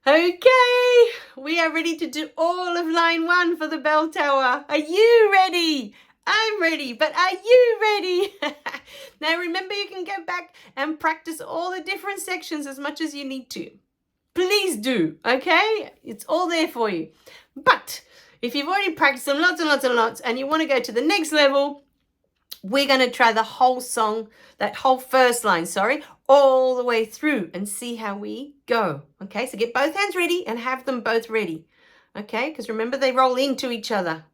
Okay, we are ready to do all of line 1 for the bell tower. Are you ready? I'm ready, but are you ready? Now remember, you can go back and practice all the different sections as much as you need to. Please do, okay? It's all there for you. But if you've already practiced them lots and lots and lots and you want to go to the next level, we're going to try the whole song, that whole first line, all the way through and see how we go. Okay, so get both hands ready and have them both ready. Okay, because remember, they roll into each other.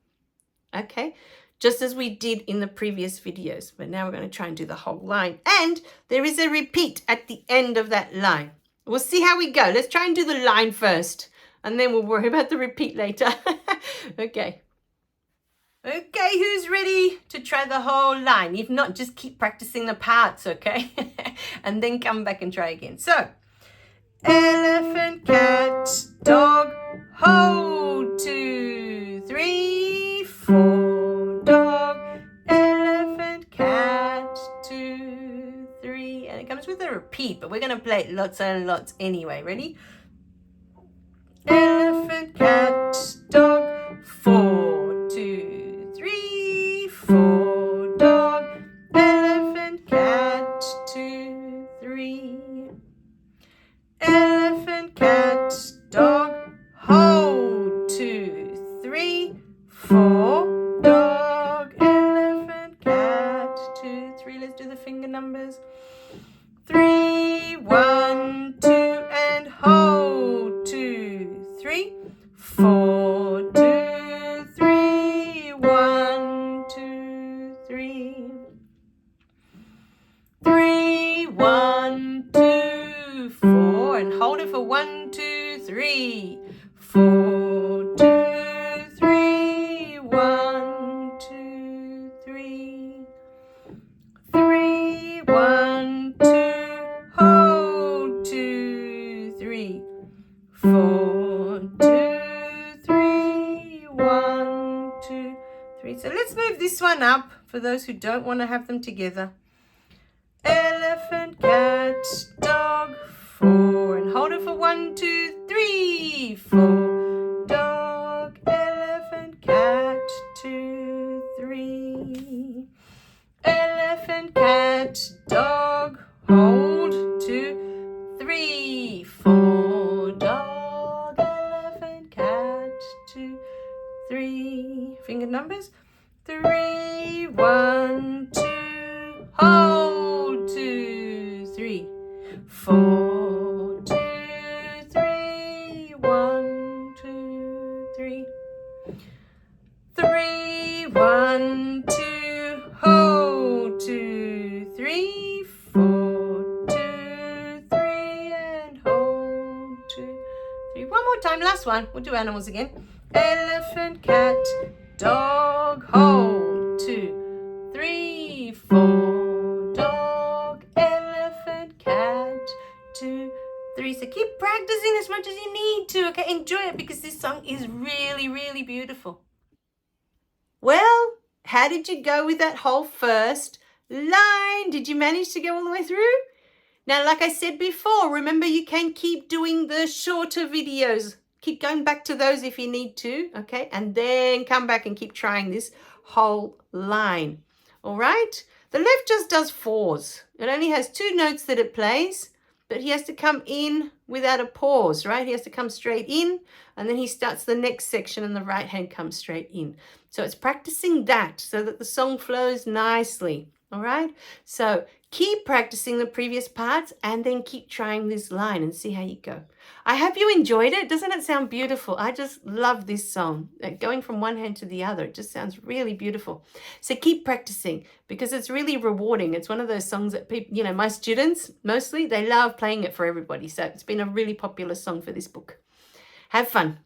Okay, just as we did in the previous videos. But now we're going to try and do the whole line. And there is a repeat at the end of that line. We'll see how we go. Let's try and do the line first, and then we'll worry about the repeat later. Okay. Okay, who's ready to try the whole line? If not, just keep practicing the parts, okay? And then come back and try again. So, elephant, cat, dog, ho, 2, 3, 4, dog, elephant, cat, 2, 3. And it comes with a repeat, but we're going to play it lots and lots anyway. Ready? Elephant, cat, dog, 4, 2, 3, 4, dog, elephant, cat, 2, 3. Elephant, cat, dog, ho, 2, 3, 4, dog, elephant, cat, 2, 3. Let's do the finger numbers. 3, 1, 2, and ho, 2, 3, 4, 2, 3, 1, 2, 3. 3, 1, 2, 4, and hold it for 1, 2, 3, 4, 2, 3, 1, 2, 3. 3, 1, 2, ho, 2, 3, 4, 2, 3, 1, 2, 3. So let's move this one up for those who don't want to have them together. Elephant, cat, dog, 4, and hold it for 1, 2, 3, 4, dog, elephant, cat, 2, 3. Elephant, cat, dog, hold, 2, 3, 4, dog, elephant, cat, 2, 3. Finger numbers. 3, 1, 2, hold, 2, 3, 4, 2, 3, 1, 2, 3. 3, 1, 2, hold, 2, 3, 4, 2, 3, and hold, 2, 3. One more time, last one. We'll do animals again. Elephant, cat, dog, hold, 2, 3, 4, dog, elephant, cat, 2, 3. So keep practicing as much as you need to, okay? Enjoy it, because this song is really, really beautiful. Well, how did you go with that whole first line? Did you manage to go all the way through? Now, like I said before, remember, you can keep doing the shorter videos. Keep going back to those if you need to, okay? And then come back and keep trying this whole line, all right? The left just does 4s. It only has 2 notes that it plays, but he has to come in without a pause, right? He has to come straight in, and then he starts the next section and the right hand comes straight in. So it's practicing that so that the song flows nicely, all right? So keep practicing the previous parts and then keep trying this line and see how you go. I hope you enjoyed it. Doesn't it sound beautiful? I just love this song. Going from one hand to the other, it just sounds really beautiful. So keep practicing, because it's really rewarding. It's one of those songs that people, my students, mostly, they love playing it for everybody. So it's been a really popular song for this book. Have fun.